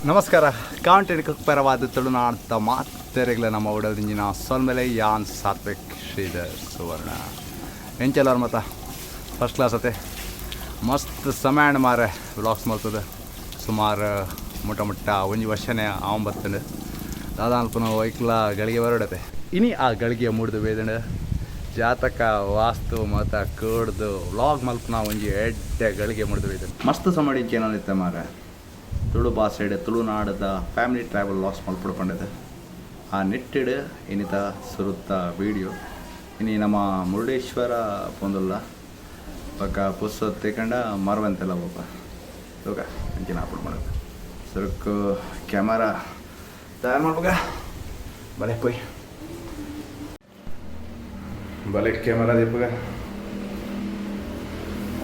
ನಮಸ್ಕಾರ CountNCook ಪರವಾದ ತುಳುನಾಡ ಮಾತೆರೆಗಳ ನಮ್ಮ ಉಡದಿಂಜಿನ ಸೊಲ್ಮೆಲೆ ಯಾನ್ ಸಾತ್ವಿಕ್ ಶ್ರೀಧರ್ ಸುವರ್ಣ ಎಂಚೆಲ್ಲರು ಮತ್ತು ಫಸ್ಟ್ ಕ್ಲಾಸ್ ಅತೆ ಮಸ್ತ್ ಸಮಯ ಮಾರೆ ವ್ಲಾಗ್ಸ್ ಮಾಡ್ತದೆ ಸುಮಾರು ಮುಟ್ಟ ಒಂಜಿ ವರ್ಷನೇ ಆವಂಬತ್ತಂಡು ದಾದಾಲ್ಪನ ವೈಕ್ಲ ಗಳಿಗೆ ಬರೋಡತೆ ಇನಿ ಆ ಗಳಿಗೆ ಮೂಡ್ದು ವೇದಣ ಜಾತಕ ವಾಸ್ತು ಮತ್ತು ಕಡ್ದು ವ್ಲಾಗ್ ಮಲ್ಪನ ಒಂಜಿ ಎಡ್ಡೆ ಗಳಿಗೆ ಮೂಡ್ದು ವೇದಣ ಮಸ್ತ್ ಸಮಯ ಏನಿತ್ತೆ ಮಾರೆ ತುಳು ಭಾಷೆಡ್ ತುಳುನಾಡದ ಫ್ಯಾಮಿಲಿ ಟ್ರಾವೆಲ್ ಲಾಸ್ ಮಲ್ಪಡ್ಕೊಂಡಿದೆ ಆ ನೆಟ್ಟಿಡ್ ಇನ್ನಿತ ಸುರುತ್ತ ವೀಡಿಯೋ ಇನ್ನು ನಮ್ಮ ಮುರುಡೇಶ್ವರ ಪೊಂದಲ್ಲ ಪಕ್ಕ ಪುಸ್ತಕ ತೆಕೊಂಡ ಮರವಂತೆಲ್ಲ ಒಬ್ಬ ಲೋಕ ಅಂಚಿನ ಅಪ್ಲೋಡ್ ಮಾಡೋದು ಸುರುಕು ಕ್ಯಾಮರಾ ತಯಾರು ಮಾಡ್ಬೇಕ ಬಲೆ ಪೋಯ್ ಬಲೆ ಕ್ಯಾಮರಾ ದೀಪಗ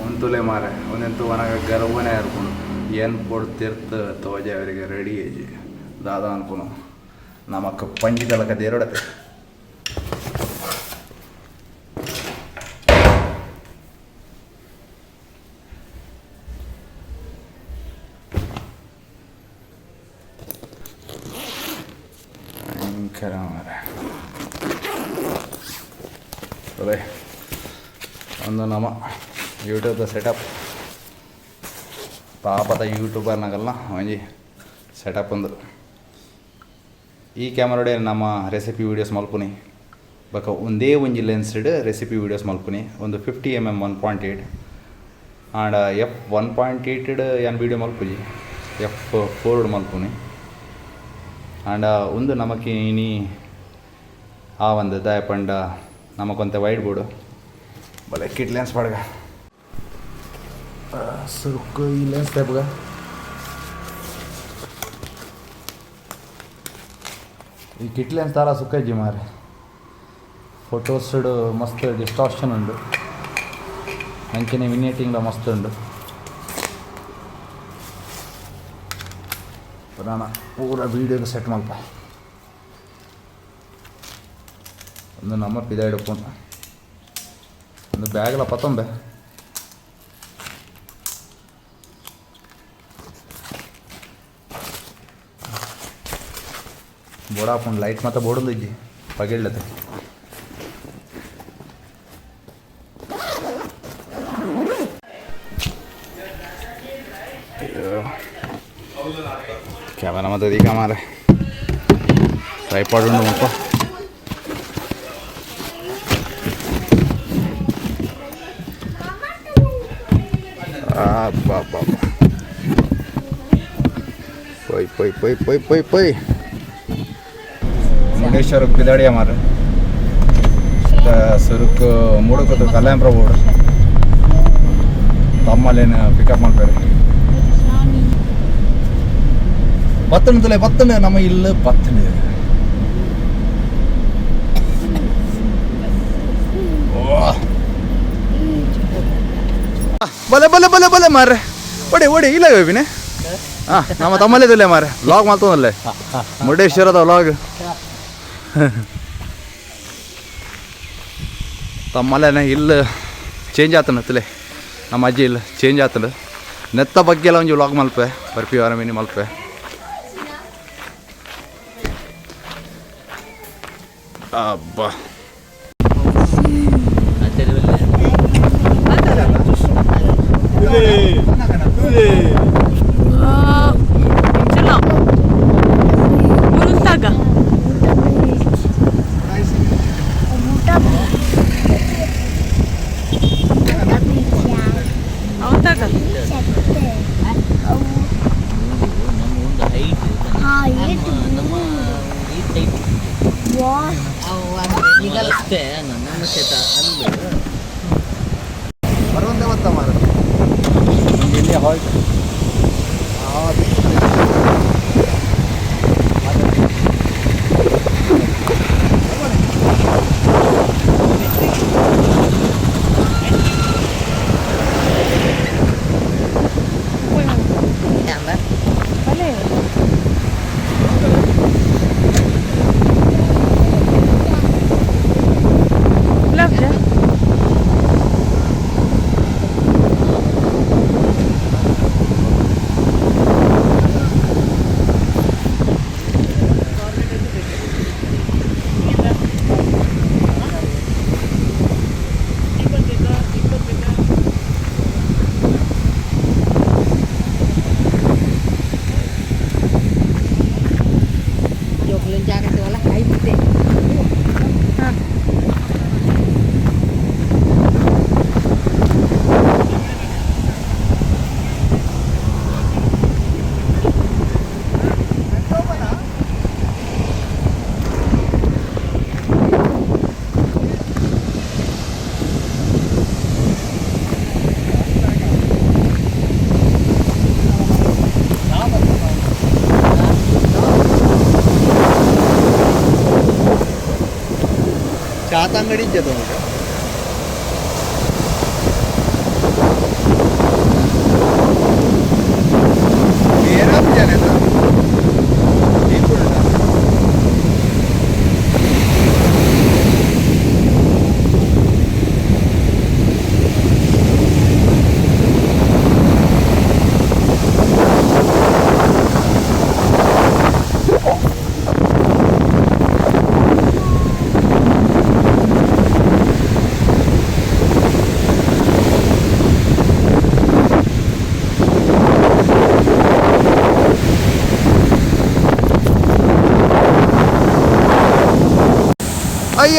ಒಂತುಲೆ ಮಾರೆ ಒಂದೆಂತೂ ಒನಗ ಗರ್ವನೇ ಇರ್ಕೊಂಡು ಏನು ಕೊಡ್ತಿರ್ತ ತೋಜೆ ಅವರಿಗೆ ರೆಡಿ ಏಜಿ ದಾದಾ ಅನ್ಕೊನು ನಮಕ್ಕೆ ಪಂಜಿದಲಕ ದೇರಡತೆ ಭಯಂಕರ ಮಾರೆ ಅದೇ ಒಂದು ನಮ್ಮ ಯೂಟ್ಯೂಬ್ದ ಸೆಟಪ್ ಪಾಪದ ಯೂಟ್ಯೂಬರ್ನಾಗಲ್ಲ ಒಂಜಿ ಸೆಟಪ್ ಒಂದು ಈ ಕ್ಯಾಮರಾಡೆ ನಮ್ಮ ರೆಸಿಪಿ ವೀಡಿಯೋಸ್ ಮಲ್ಪುನಿ ಬಕ ಒಂದೇ ಒಂಜಿ ಲೆನ್ಸ್ಡ್ ರೆಸಿಪಿ ವೀಡಿಯೋಸ್ ಮಲ್ಪುನಿ ಒಂದು 50mm 1.8 ಆಂಡ f1.8 ಏನು ವೀಡಿಯೋ ಮಲ್ಪುಜಿ f4 ಮಲ್ಪುನಿ ಆಂಡ ಒಂದು ನಮಕ್ಕೆ ಇನಿ ಆ ಒಂದು ದಯಪಂಡ ನಮಕೊಂತ ವೈಟ್ ಬೋರ್ಡು ಬಲೆ ಕಿಟ್ ಲೆನ್ಸ್ ಪಡ್ಗ ಸುರುಕು ಈ ಲೆನ್ಸ್ ತೆಪ್ಪಗ ಈ ಕಿಟ್ ಲೆನ್ಸ್ ತಾರ ಸುಕ್ಕಜ್ಜಿ ಮಾರೆ ಫೋಟೋಸ್ ಮಸ್ತ್ ಡಿಸ್ಟಾರ್ಷನ್ ಉಂಡು ಅಂಚನೆ ವಿನೇಟಿಂಗ್ಲ ಮಸ್ತ್ ಉಂಡು ನಾನು ಪೂರ ವೀಡಿಯೋಗೆ ಸೆಟ್ ಮಲ್ಪ ಒಂದು ನಮ್ಮ ಪಿದ ಹಿಡ್ಕೊಂಡು ಒಂದು ಬ್ಯಾಗ್ಲ ಪತ್ತೊಂಬೆ ಬೋರ್ಡ್ ಹಾಕೊಂಡು ಲೈಟ್ ಮತ್ತು ಬೋರ್ಡ್ ಇಜ್ಜಿ ಪಗಿಡ್ಲತ್ತೆ ಕ್ಯಾಮರಾ ಮತ್ತು ಈಗ ಮಾರೆ ಟ್ರೈಪಾಡ್ ಉಂಡು ಮುಪ್ಪ ಬಾಬಾ ಪೊಯ್ ಪೊಯ್ ಪೊಯ್ ಪೊಯ್ ಪೊಯ್ ಪೊಯ್ ಮುರುಡೇಶ್ವರ ಬಿದಾಡಿಯ ಮಾರ ಸುರುಕು ಮೂಡಕೋದು ಕಲ್ಯಾಣಪುರ ಬೋರ್ಡ್ ತಮ್ಮಲ್ಲೇನು ಪಿಕಪ್ ಮಾಡ್ತಾರೆ ಬತ್ತಣದಲ್ಲೇ ಬತ್ತಣೆ ನಮ್ಮ ಇಲ್ಲ ಬತ್ತಣೆ ಬಲೆ ಬಲೆ ಬಲೆ ಬಲೆ ಮಾರ್ರೆ ಒಡಿ ಒಡಿ ಇಲ್ಲ ಹೋಗಿನೇ ಹಾಂ ನಮ್ಮ ತಮ್ಮಲ್ಲಿದ್ದಲ್ಲೇ ಮಾರೆ ವ್ಲಾಗ್ ಮಾಡ್ತದಲ್ಲೇ ಮುರುಡೇಶ್ವರದ ವ್ಲಾಗ್ ತಮ್ಮಲ್ಲೇನೆ ಇಲ್ಲ ಚೇಂಜ್ ಆತನ ತಲೆ ನಮ್ಮ ಅಜ್ಜಿ ಇಲ್ಲ ಚೇಂಜ್ ಆತನ ನೆತ್ತ ಬಗ್ಗೆ ಎಲ್ಲ ಒಂಜಿ ವ್ಲಾಗ್ ಮಲ್ಪೆ ಬರ್ಪಿ ವಾರ ಮೀನಿ ಮಲ್ಪೆ ಅಬ್ಬಾ ಮರವಂತೆ ಬತ್ತ ಮಾರ ಇಲ್ಲಿ ಹಾಲ್ಟ್ आतांगडीच येतो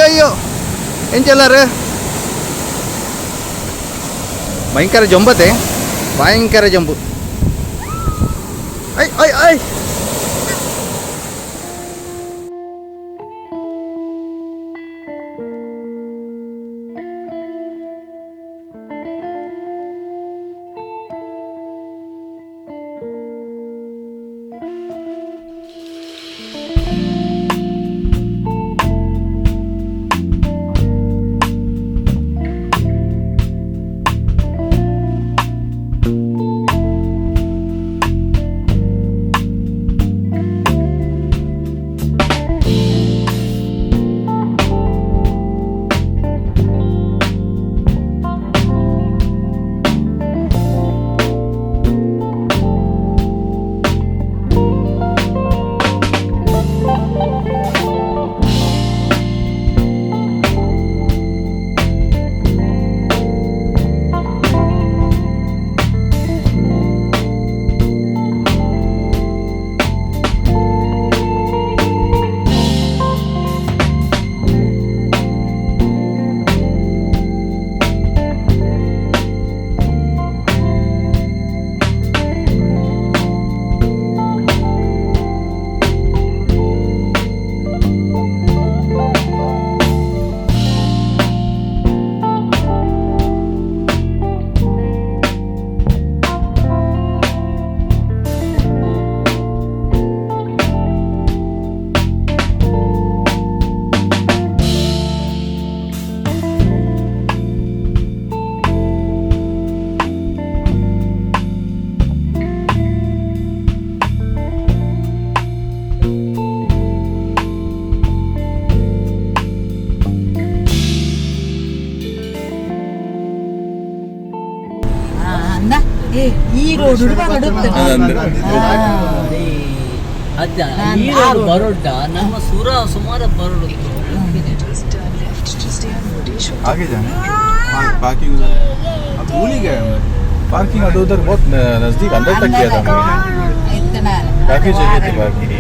ಅಯ್ಯೋ ಎಂಚೆಲ್ಲರು ಭಯಂಕರ ಜಂಬತೆ ಭಯಂಕರ ಜಂಬು ಐ ಐ ಐ ಈ ರೋಡ್ ಬರೋಡ ನಮ್ಮ ಸುಮಾರು ಬರೋಡು आगे जाना है पार्किंग अब भूल ही गए पार्किंग अदर उधर बहुत नजदीक अंदर तक किया था हमने काफी जगह थी पार्किंग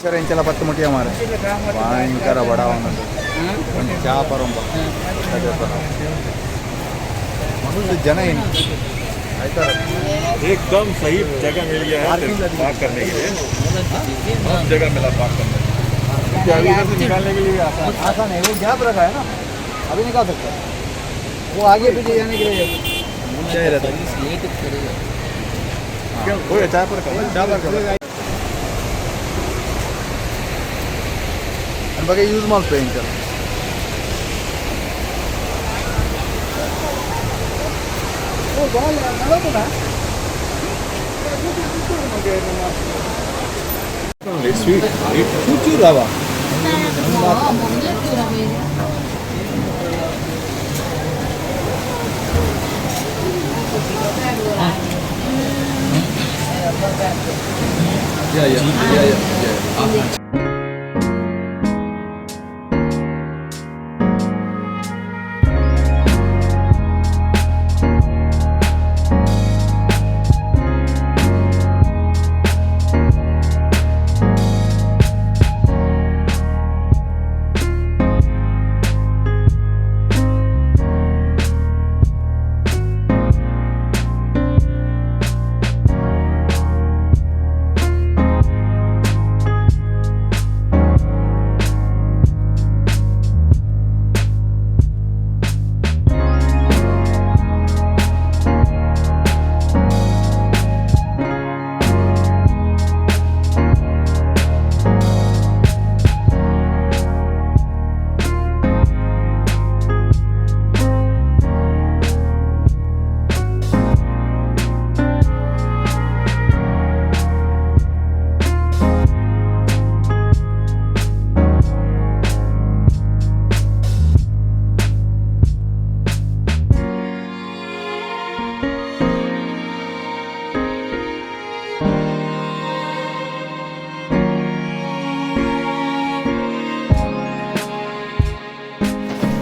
ಸರ್ ಎಂಚೆಲ್ಲ ಪತ್ತು ಮುಟ್ಟಿಯ ಮಾರ ಭಯಂಕರ ಬಡ ಒಂದು ಚಾ ಪರಂಬ ಒಂದು ಜನ ಏನು ಆಯ್ತಾ एकदम सही जगह मिल गया है पार्क करने के लिए बहुत जगह मिला पार्क करने के लिए इधर से निकालने के लिए आसान है वो गैप रखा है ना अभी निकाल सकते हैं वो आगे पीछे जाने के लिए चाहिए रहता है क्यों कोई चाय पर ಬಗ್ಗೆ ಯೂಸ್ ಮಾಡ್ತೇವೆ ಇಂಚ ಸ್ವೀಟ್ ಚೂಚೂರು ರವಾ yeah.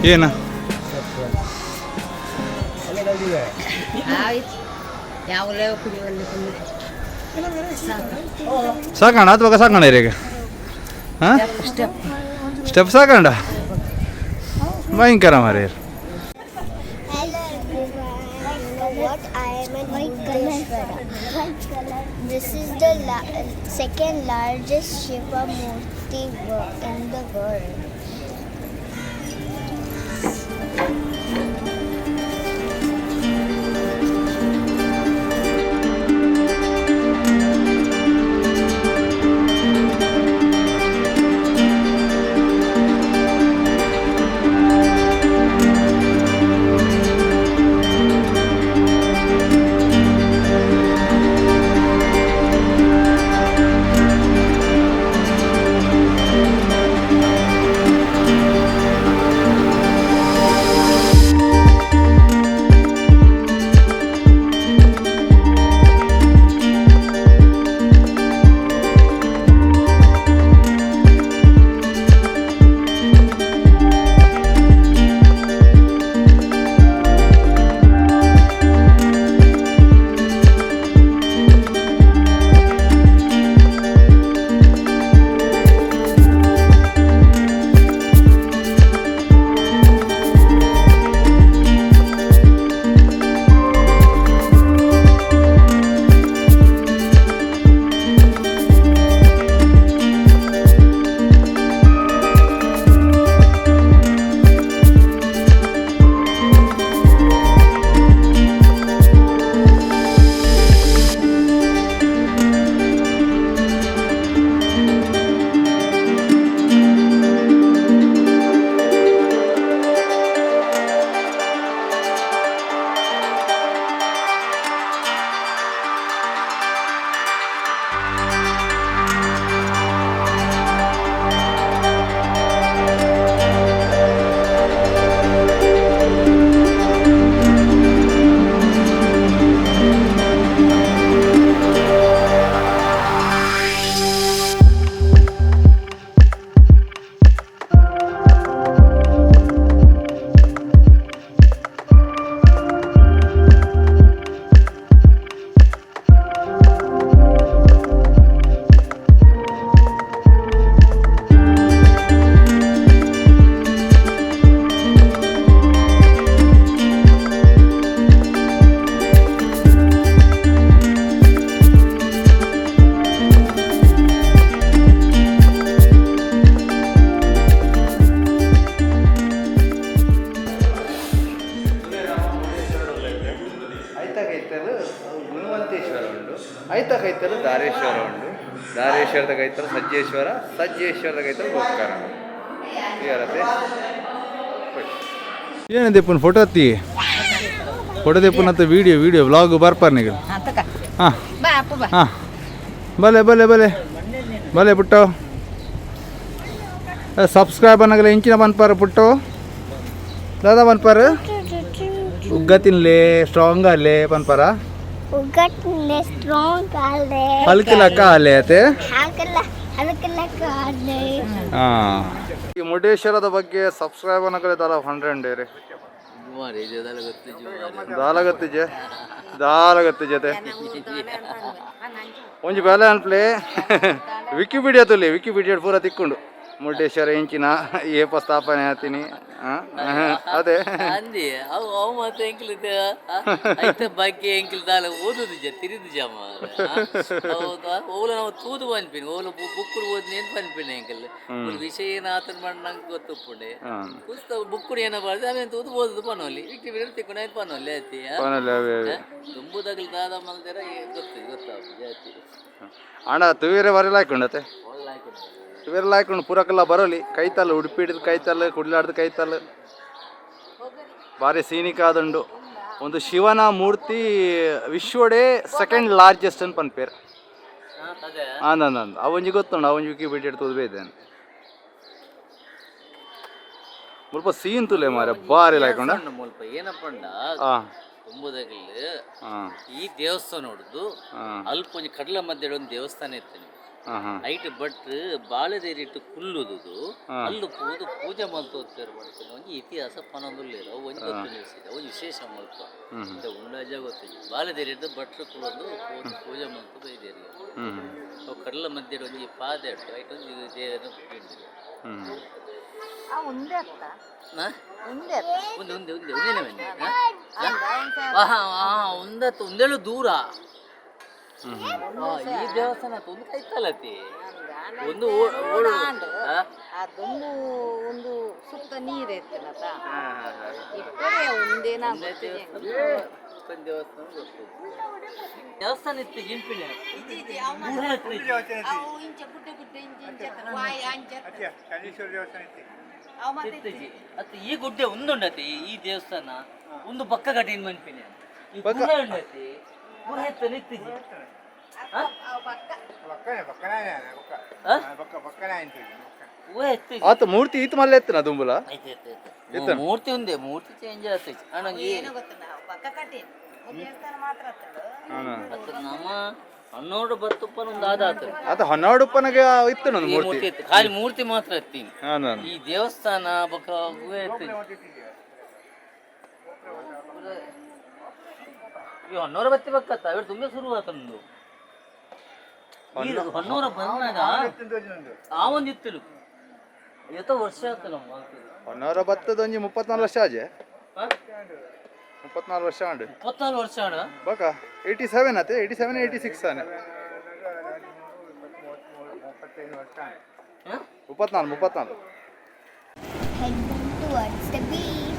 ಏನು ಸಾಕಣ ಅಥವಾ ಸಾಕಣ ಈಗ ಹಾಂ ಸ್ಟೆಪ್ ಸಾಕಂಡ ಭಯಂಕರ ಮಾರಿ. What I am in Murudeshwara. This is the second largest Shiva Murti in the world. ಐತಕೈತಲು Dhareshwar ಉಂಡು, ಧಾರೇಶ್ವರದಾಗೈತಲು ಸಜ್ಜೇಶ್ವರ, ಸಜ್ಜೇಶ್ವರದಾಗೈತಲು ಗೋಕರ ಇರತ್ತೆ. ಏನು ದೆಪ್ಪನ ಫೋಟೋ ಹತ್ತಿ ಫೋಟೋ ದೆಪ್ಪನತ್ತ ವಿಡಿಯೋ ವ್ಲಾಗ್ ಬರ್ಪಾರ ನೀವು. ಹಾಂ ಹಾಂ ಭಲೆ ಭಲೆ ಭಲೆ ಭಲೆ ಪುಟ್ಟು ಸಬ್ಸ್ಕ್ರೈಬ್ ಅನ್ನಗಲ ಇಂಚಿನ ಪನ್ಪಾರ ಪುಟ್ಟು ದಾದಾ ಪನ್ಪಾರ ಉಗ್ಗ ತಿನ್ಲೆ ಸ್ಟ್ರಾಂಗ್ ಅಲ್ಲೇ ಪನ್ಪಾರ ಉಗ್ಗಟ್ಲೆ ಸ್ಟ್ರಾಂಗ್ ಅಲ್ಲೇ ಹಲ್ಕಿಲಕ್ಕ ಅಲ್ಲೇ ಅತೆ ಹಲ್ಕಿಲಕ್ಕ ಅಲ್ಲೇ. ಹಾಂ ಈ ಮುರುಡೇಶ್ವರದ ಬಗ್ಗೆ ಸಬ್ಸ್ಕ್ರೈಬ್ ಅನ್ನಗಲ ದಾಲ 100 ರೀ ದಾಲಗತ್ತಿ ಜೊತೆ ಒಂಜಿ ಬೇಲೆ ಅನ್ಪ್ಲೆ ವಿಕಿಪೀಡಿಯಾ ತುಲಿ ವಿಕಿಪೀಡಿಯಾ ಪೂರ ತಿಕ್ಕೊಂಡು ಮುರುಡೇಶ್ವರ ಎಂಚಿನ ಏಪ ಸ್ಥಾಪನೆ ಆತೀನಿ ಅದೇ ಅಂದಿ ಅವು ಮತ್ತೆ ಎಂಕಿಲ್ ಐತ ಬಗ್ಗೆ ಎಂಕಿಲ್ ದಾಲ ಓದುದು ತಿರಿದು ಜಾಮ ಓಲು ನಾವು ತೂದು ಪನ್ಪಿನಿ ಓಲು ಬುಕ್ಕುಡು ಓದಿ ಏನು ಪನ್ಪಿನಿ ಎಂಕಲ್ ವಿಷಯ ಏನ ಆತನ ಮಾಡಿ ನಂಗೆ ಗೊತ್ತುಪ್ಪುಂಡೆ ಪುಸ್ತಕ ಬುಕ್ಕುಡು ಏನ ಬಾರ್ದು ಆಮೇಲೆ ತೂದು ಓದುದು ಪನೋಲಿ ವಿಕಿಪೀಡಿಯಾ ತಿಕ್ಕೊಂಡು ಆಯ್ತು ಪನೋಲಿ ಆಯ್ತಿ ತುಂಬುದಾಗಲಿ ದಾದ ಮಲ್ದಾರ ಗೊತ್ತಾಗ್ತದೆ ಜಾತಿ ಅಣ್ಣ ತುವೀರೆ ಬರಲ್ಲ ಹಾಕೊಂಡತೆ ಇವೆಲ್ಲ ಹಾಕೊಂಡು ಪೂರಕ್ಕೆಲ್ಲ ಬರೋಲಿ ಕೈತಲ್ಲ ಉಡುಪಿ ಹಿಡಿದು ಕೈತಲ್ಲ ಕುಡ್ಲಾಡ್ದು ಕೈತಲ್ಲ ಭಾರಿ ಸೀನಿಕಾದುಂಡು ಒಂದು ಶಿವನ ಮೂರ್ತಿ ವಿಶ್ವಡೆ ಸೆಕೆಂಡ್ ಲಾರ್ಜೆಸ್ಟ್ ಅಂತ ಪನ್ಪೇರು ಅಂದಂದ ಅವೊಂಜಿ ಗೊತ್ತುಂಡು ಅವೊಂಜಿ ವಿಕಿಪೀಡಿಯಾ ತೋದು ಬೇದೇನೆ ಮುಲ್ಪ ಸೀನ್ ತುಲೆ ಮಾರೆ ಬಾರಿ ಹಾಕೊಂಡ ಮುಲ್ಪ ಏನಪ್ಪಂಡ ತುಂಬುದಾಗಲಿ ಈ ದೇವಸ್ಥಾನ ನೋಡುದು ಅಲ್ಪ ಒಂಜಿ ಕಡಲ ಮಧ್ಯೆ ಒಂದು ದೇವಸ್ಥಾನ ಇರ್ತೇನೆ ಐಟ್ ಭಟ್ರು ಬಾಳೆದೇರಿಟ್ಟು ಕುಲ್ಲುದು ಅಲ್ಲು ಪೂದು ಪೂಜೆ ಮಲ್ತೋಗ್ತಾರೆ ಮಾಡ್ತಾರೆ ಒಂಜಿ ಇತಿಹಾಸ ಪನೊಂದುಲ್ಲೇರ ಒಂಜಿ ಗೊತ್ತು ನಿಲ್ಸಿದ ಒಂಜಿ ವಿಶೇಷ ಮಲ್ಪ ಉಂಡಾಜ ಗೊತ್ತಿಲ್ಲ ಬಾಳೆದೇರಿಟ್ಟು ಭಟ್ರು ಕುಲ್ಲೊಂದು ಪೂಜೆ ಮಲ್ತು ಬೈದೇರಿ ಅವು ಕಡಲ ಮಧ್ಯೆ ಒಂಜಿ ಪಾದೆ ಉಂಟು ಐಟ್ ಒಂಜಿ ದೇವರ ಬಿಟ್ಟಿದ್ರು ಒಂದೇಳು ದೂರ ಈ ದೇವಸ್ಥಾನ ಒಂದು ಕೈತಲ್ಲತಿ ಒಂದು ಅದೊಂದು ಒಂದು ಸುತ್ತ ನೀರು ಇರ್ತನತ ಇಪ್ಪರೇ ಒಂದೇನ ದೇವಸ್ಥಾನ ಇತ್ತು ಜಿಂಪಿನ ಅತ್ತು ಈ ಗುಡ್ಡೆ ಒಂದುಂಡತಿ ಈ ದೇವಸ್ಥಾನ ಒಂದು ಪಕ್ಕ ಕಟ್ಟಿನ ಮನ್ಪಿನ ಈ ಗುಡ್ಡ ಉಂಡತಿ ಗುಹೆತ್ತ ನಿತ್ತಿಜಿ ಆತ ಮೂರ್ತಿ ಈತ ಮಲ್ಲ ಎತ್ತನ ದುಂಬುಲ ಮೂರ್ತಿ ಒಂದೇ ಮೂರ್ತಿ ಚೇಂಜ್ ಆಗ್ತೈತಿ ನಮ್ಮ ಹನ್ನೋಡು ಬತ್ತುಪ್ಪನ ಒಂದು ಆದಾತ ಆತ ಹನ್ನೋಡುಪ್ಪನಗೆ ಇತ್ತು ನನ್ನ ಮೂರ್ತಿ ಇತ್ತು ಖಾಲಿ ಮೂರ್ತಿ ಮಾತ್ರ ಎತ್ತೀನಿ ಈ ದೇವಸ್ಥಾನ ಬಕ್ಕ ಗುಹೆ ಎತ್ತೀನಿ ಈ ಹೊನ್ನೂರ ಬತ್ತಿ ಬಕ್ಕತ್ತ ಅವ್ರು ತುಂಬ ಶುರು ಆತಂದು ಹೊನ್ನೂರ ಬಂದಾಗ ಆ ಒಂದು ಇತ್ತು ಎಷ್ಟೋ ವರ್ಷ ಆಗ್ತಲ್ಲ ಹೊನ್ನೂರ ಬತ್ತದ ಒಂಜಿ 34 ವರ್ಷ ಆಜೆ 34 ವರ್ಷ ಆಂಡು 24 ವರ್ಷ ಆಂಡ ಬಕ 87 ಆತೆ 87 86 ಆನೆ 34 Heading towards the beach.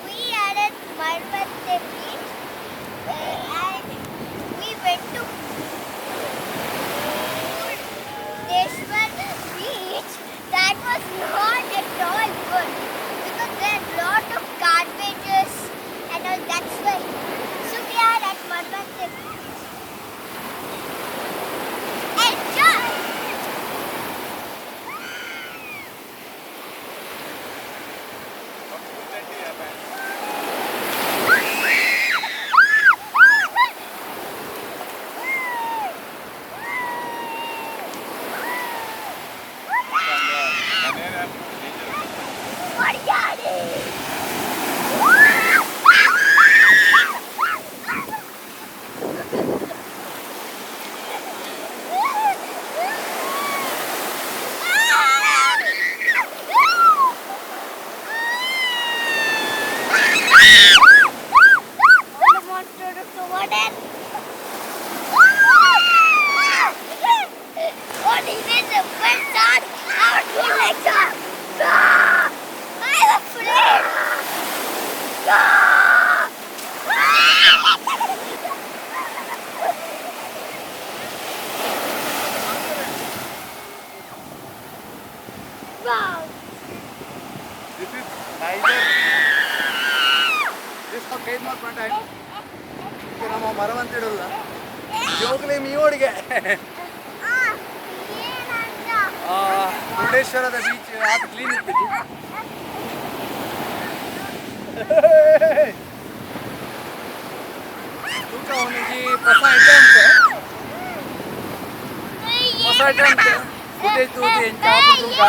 We are at Maravanthe beach and we went to Murudeshwara beach. That was not at all good because there are lot of garbages and all. That's why. So we are at Maravanthe beach. Enjoy. Wow. This is neither. This for kid not one time. ಈಗ ನಮ್ಮ ಮರವಂತ ಇಡಲ್ಲ ಜೋಗಲಿ ಮೀವೋಡಿಗೆ ಮುರುಡೇಶ್ವರದ beach ಆತ clean ಇರ್ತೈತಿ ತೂಕ ಅವನಿಗೆ ಹೊಸ item footage ತೂತಿ ಎಂಚ ತೂಕ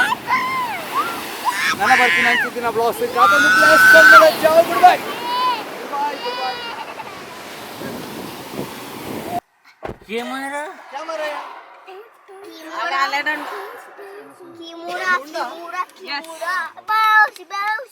ನನ್ನ ಬರ್ತೀನಿ ಅಂತಿದ್ದಿನ ಬ್ಲಾಸ್ ಕಾತೊಂದು ಪ್ಲೇಸ್ ಕನ್ನಡ ಜಾವ್ good bye Camera. Kimura. Bounce.